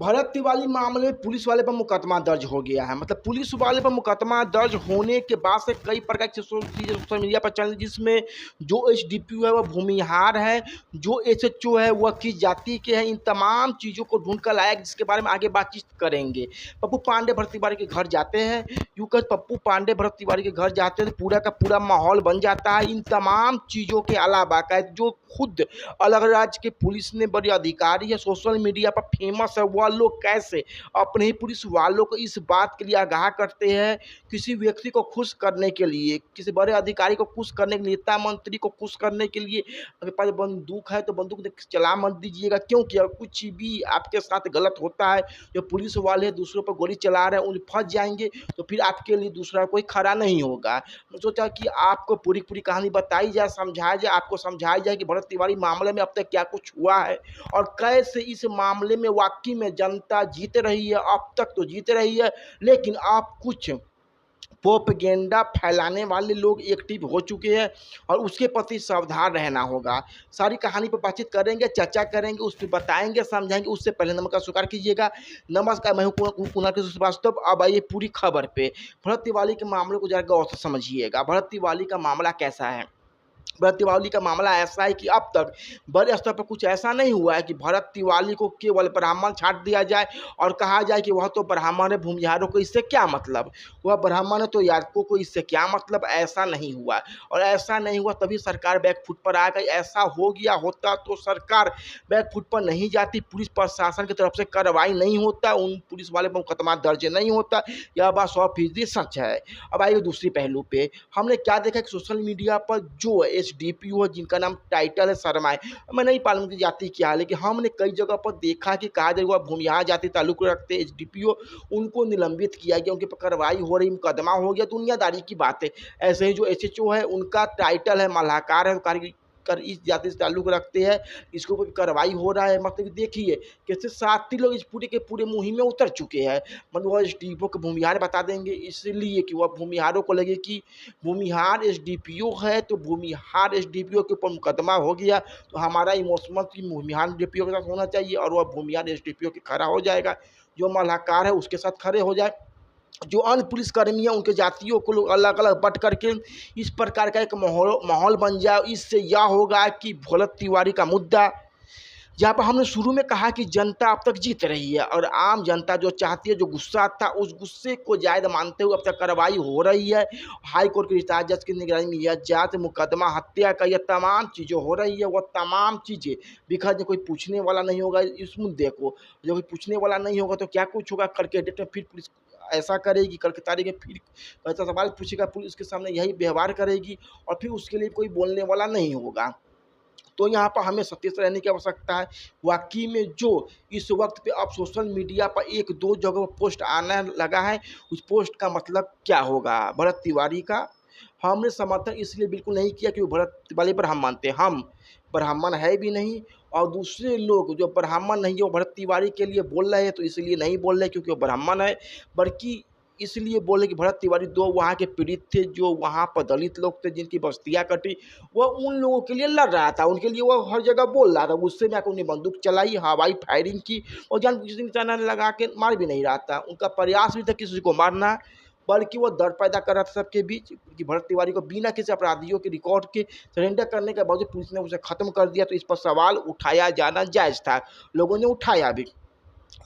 भरत तिवारी मामले में पुलिस वाले पर मुकदमा दर्ज हो गया है। मतलब पुलिस वाले पर मुकदमा दर्ज होने के बाद से कई प्रकार की चीज़ें सोशल मीडिया पर चल रही, जिसमें जो एसडीपीओ है वह भूमिहार है, जो एसएचओ है वह किस जाति के हैं। इन तमाम चीज़ों को ढूंढ कर लाया, जिसके बारे में आगे बातचीत करेंगे। पप्पू पांडे भरत तिवारी के घर जाते हैं, यूँ कह पप्पू पांडे भरत तिवारी के घर जाते हैं तो पूरा का पूरा माहौल बन जाता है। इन तमाम चीज़ों के अलावा जो खुद अलग राज्य के पुलिस ने बड़े अधिकारी है, सोशल मीडिया पर फेमस है, वह लोग कैसे अपने ही पुलिस वालों को इस बात के लिए आगाह करते हैं, किसी व्यक्ति को खुश करने के लिए, किसी बड़े अधिकारी को खुश करने के लिए, नेता मंत्री को खुश करने के लिए, अगर पास बंदूक है तो बंदूक चला मत दीजिएगा, क्योंकि अगर कुछ भी आपके साथ गलत होता है, जो पुलिस वाले दूसरों पर गोली चला रहे हैं उन फंस जाएंगे तो फिर आपके लिए दूसरा कोई खड़ा नहीं होगा। मैं सोचा कि आपको पूरी पूरी कहानी बताई जाए, समझाया जाए, आपको समझाया जाए कि भरत तिवारी मामले में अब तक क्या कुछ हुआ है और कैसे इस मामले में वाकई में जनता जीत रही है। अब तक तो जीत रही है, लेकिन आप कुछ प्रोपेगेंडा फैलाने वाले लोग एक्टिव हो चुके हैं और उसके प्रति सावधान रहना होगा। सारी कहानी पर बातचीत करेंगे, चर्चा करेंगे, उस पर बताएंगे, समझाएंगे। उससे पहले नमस्कार स्वीकार कीजिएगा। नमस्कार, मैं हूं कुणाल कृष्ण श्रीवास्तव। अब आइए पूरी खबर पे। भरत तिवारी के मामले को जरा गौर से समझिएगा। भरत तिवारी का मामला कैसा है? भरत तिवारी का मामला ऐसा है कि अब तक बड़े स्तर पर कुछ ऐसा नहीं हुआ है कि भरत तिवारी को केवल ब्राह्मण छांट दिया जाए और कहा जाए कि वह तो ब्राह्मण है, भूमिहारों को इससे क्या मतलब, वह ब्राह्मण है तो यादकों को इससे क्या मतलब। ऐसा नहीं हुआ और ऐसा नहीं हुआ तभी सरकार बैकफुट पर आ गई। ऐसा हो गया होता तो सरकार बैकफुट पर नहीं जाती, पुलिस प्रशासन की तरफ से कार्रवाई नहीं होता, उन पुलिस वाले पर मुकदमा दर्ज नहीं होता। यह बात 100% सच है। अब आइए दूसरी पहलू पे। हमने क्या देखा कि सोशल मीडिया पर जो एसडीपीओ है, जिनका नाम टाइटल है शर्मा है, मैं नहीं मालूम की जाति क्या है, लेकिन हमने कई जगह पर देखा कि कहा जाए वह भूमिहार जाति ताल्लुक रखते एसडीपीओ, उनको निलंबित किया गया, उनके पर कार्रवाई हो रही, मुकदमा हो गया। दुनियादारी की बात है। ऐसे ही जो एसएचओ है उनका टाइटल है मलाहकार है, कर इस जाति से ताल्लुक रखते हैं, इसके ऊपर कार्रवाई हो रहा है। मतलब देखिए कैसे साथी लोग इस पूरे के पूरे मुहिम में उतर चुके हैं। मतलब वह एसडीपीओ को भूमिहार बता देंगे इसलिए कि वह भूमिहारों को लगे कि भूमिहार एसडीपीओ है तो भूमिहार एसडीपीओ के ऊपर मुकदमा हो गया तो हमारा इमोशनल की भूमिहार एसडीपीओ के साथ होना चाहिए और वह भूमिहार एसडीपीओ के खड़ा हो जाएगा। जो मलाहकार है उसके साथ खड़े हो जाए। जो अन्य पुलिसकर्मी है उनके जातियों को लोग अलग अलग बट करके इस प्रकार का एक माहौल बन जाए। इससे यह होगा कि भरत तिवारी का मुद्दा, जहाँ पर हमने शुरू में कहा कि जनता अब तक जीत रही है और आम जनता जो चाहती है, जो गुस्सा था, उस गुस्से को जायज़ मानते हुए अब तक कार्रवाई हो रही है। हाई कोर्ट के रिटायर्ड जज की निगरानी में यह जांच, मुकदमा, हत्या का, यह तमाम चीज़ें हो रही है। वह तमाम चीज़ें बिखर जो कोई पूछने वाला नहीं होगा इस मुद्दे को, जो कोई पूछने वाला नहीं होगा तो क्या कुछ होगा। कल के डेट में फिर पुलिस ऐसा करेगी, कल की तारीख में फिर ऐसा सवाल पूछेगा, पुलिस के सामने यही व्यवहार करेगी और फिर उसके लिए कोई बोलने वाला नहीं होगा। तो यहाँ पर हमें सचेत रहने की आवश्यकता है। वाकई में जो इस वक्त पे अब सोशल मीडिया पर एक दो जगह पोस्ट आने लगा है, उस पोस्ट का मतलब क्या होगा भरत तिवारी का। हमने समर्थन इसलिए बिल्कुल नहीं किया कि भरत तिवारी पर हम मानते हैं, हम ब्राह्मण है भी नहीं और दूसरे लोग जो ब्राह्मण नहीं है वो भरत तिवारी के लिए बोल रहे हैं तो इसलिए नहीं बोल रहे क्योंकि वो ब्राह्मण है, बल्कि इसलिए बोले कि भरत तिवारी दो वहाँ के पीड़ित थे, जो वहाँ पर दलित लोग थे जिनकी बस्तियाँ कटी, वह उन लोगों के लिए लड़ रहा था, उनके लिए वो हर जगह बोल रहा था। गुस्से में आकर उन्हें बंदूक चलाई, हवाई फायरिंग की और जान किसी निशाना लगा के मार भी नहीं रहा था। उनका प्रयास भी था किसी को मारना, बल्कि वो डर पैदा कर रहा था सबके बीच कि भरत तिवारी को बिना किसी अपराधियों के रिकॉर्ड के सरेंडर करने के बावजूद पुलिस ने उसे खत्म कर दिया। तो इस पर सवाल उठाया जाना जायज़ था, लोगों ने उठाया भी।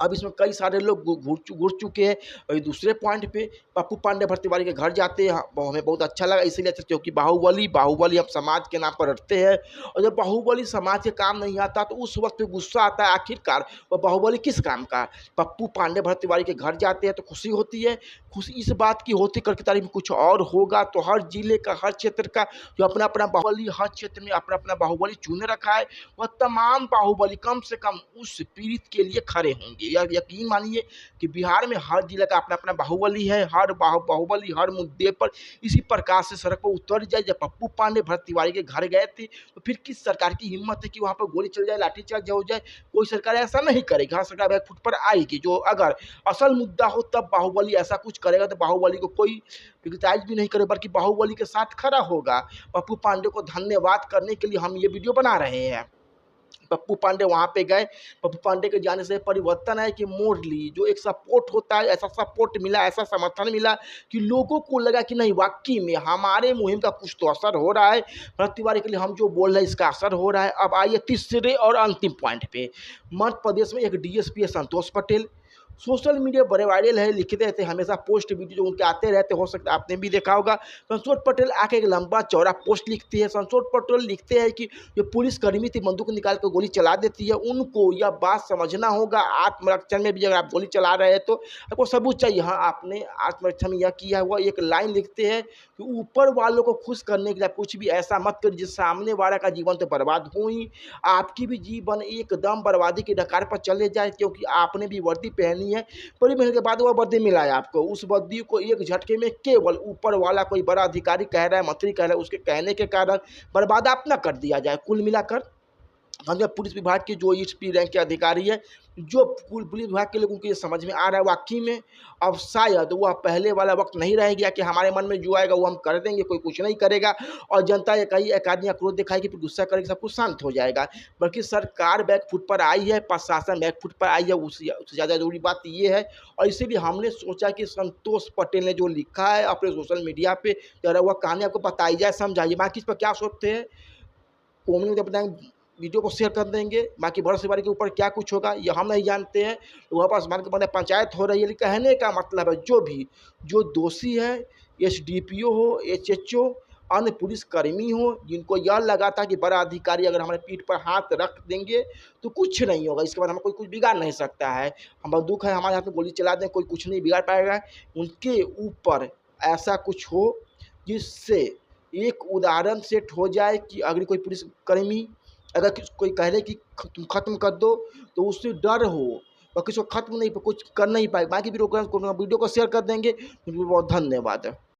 अब इसमें कई सारे लोग घुर चुके हैं। और दूसरे पॉइंट पे पप्पू पांडे भरत तिवारी के घर जाते हैं, हमें बहुत अच्छा लगा इसलिए अच्छा, क्योंकि बाहुबली हम समाज के नाम पर रटते हैं और जब बाहुबली समाज के काम नहीं आता तो उस वक्त पे गुस्सा आता है। आखिरकार वह बाहुबली किस काम का। पप्पू पांडे भरत तिवारी के घर जाते हैं तो खुशी होती है। खुशी इस बात की होती कल की तारीख में कुछ और होगा तो हर जिले का, हर क्षेत्र का जो अपना अपना बाहुबली, हर क्षेत्र में अपना अपना बाहुबली चुन रखा है, वह तमाम बाहुबली कम से कम उस पीड़ित के लिए खड़े होंगे। यकीन मानिए कि बिहार में हर जिले का अपना अपना बाहुबली है। हर बाहुबली हर मुद्दे पर इसी प्रकार से सड़क पर उतर जाए। जब पप्पू पांडे भरत तिवारी के घर गए थे तो फिर किस सरकार की हिम्मत है कि वहां पर गोली चल जाए, लाठीचार्ज हो जाए। कोई सरकार ऐसा नहीं करेगी। हाँ, सरकार बैकफुट पर आएगी। जो अगर असल मुद्दा हो तब बाहुबली ऐसा कुछ करेगा तो बाहुबली को कोई क्रिटिसाइज भी नहीं करे, बल्कि बाहुबली के साथ खड़ा होगा। पप्पू पांडे को धन्यवाद करने के लिए हम ये वीडियो बना रहे हैं। पप्पू पांडे वहाँ पे गए। पप्पू पांडे के जाने से परिवर्तन है कि मोरली जो एक सपोर्ट होता है, ऐसा सपोर्ट मिला, ऐसा समर्थन मिला कि लोगों को लगा कि नहीं वाक़ई में हमारे मुहिम का कुछ तो असर हो रहा है। भरत तिवारी के लिए हम जो बोल रहे हैं इसका असर हो रहा है। अब आइए तीसरे और अंतिम पॉइंट पे। मध्य प्रदेश में एक डीएसपी है संतोष पटेल। सोशल मीडिया बड़े वायरल है, लिखते रहते हमेशा पोस्ट वीडियो जो उनके आते रहते, हो सकता है आपने भी देखा होगा। संतोष पटेल आके एक लंबा चौड़ा पोस्ट लिखती है। संतोष पटेल लिखते हैं कि जो पुलिसकर्मी थी बंदूक निकाल कर गोली चला देती है, उनको यह बात समझना होगा। आत्मरक्षा में भी अगर आप गोली चला रहे हैं तो आपको सबूत चाहिए, हाँ आपने आत्मरक्षा में यह किया हुआ। एक लाइन लिखते हैं कि ऊपर वालों को खुश करने के लिए आप कुछ भी ऐसा मत करिए जिस सामने वाला का जीवन तो बर्बाद हो ही, आपकी भी जीवन एकदम बर्बादी के डकार पर चले जाए, क्योंकि आपने भी वर्दी पहनी है। बड़ी मेहनत के बाद वह वर्दी मिला है आपको। उस वर्दी को एक झटके में केवल ऊपर वाला कोई बड़ा अधिकारी कह रहा है, मंत्री कह रहा है, उसके कहने के कारण बर्बाद आप ना कर दिया जाए। कुल मिलाकर पंजाब पुलिस विभाग के जो एसपी रैंक के अधिकारी है, जो पुलिस विभाग के लोगों को ये समझ में आ रहा है वाकई में अब शायद वह पहले वाला वक्त नहीं रह गया कि हमारे मन में जो आएगा वो हम कर देंगे, कोई कुछ नहीं करेगा और जनता एक आदमी क्रोध दिखाएगी फिर गुस्सा करेगी, सब कुछ शांत हो जाएगा। बल्कि सरकार बैकफुट पर आई है, प्रशासन बैकफुट पर आई है। उससे ज़्यादा जरूरी बात ये है और इसीलिए हमने सोचा कि संतोष पटेल ने जो लिखा है अपने सोशल मीडिया पे, जरा वह कहानी आपको बताई जाए, समझाइए। बाकी इस पर क्या सोचते हैं कॉमेंट में बताएंगे, वीडियो को शेयर कर देंगे। बाकी भरत तिवारी के ऊपर क्या कुछ होगा ये हम नहीं जानते हैं। वहाँ पर आसमान के बंदे पंचायत हो रही है, लेकिन कहने का मतलब है जो दोषी है, एसडीपीओ हो, एचएचओ, अन्य पुलिसकर्मी हो, जिनको यह लगा था कि बड़ा अधिकारी अगर हमारे पीठ पर हाथ रख देंगे तो कुछ नहीं होगा, इसके बाद हमें कोई कुछ बिगाड़ नहीं सकता है, हम बंदूक है हमारे हाथ में गोली चला दें कोई कुछ नहीं बिगाड़ पाएगा, उनके ऊपर ऐसा कुछ हो जिससे एक उदाहरण सेट हो जाए कि अगर कोई पुलिसकर्मी अगर कोई कह दे कि तुम ख़त्म कर दो तो उससे डर हो और किसी को ख़त्म नहीं कुछ कर नहीं पाए। बाकी वीडियो को शेयर कर देंगे। बहुत बहुत धन्यवाद।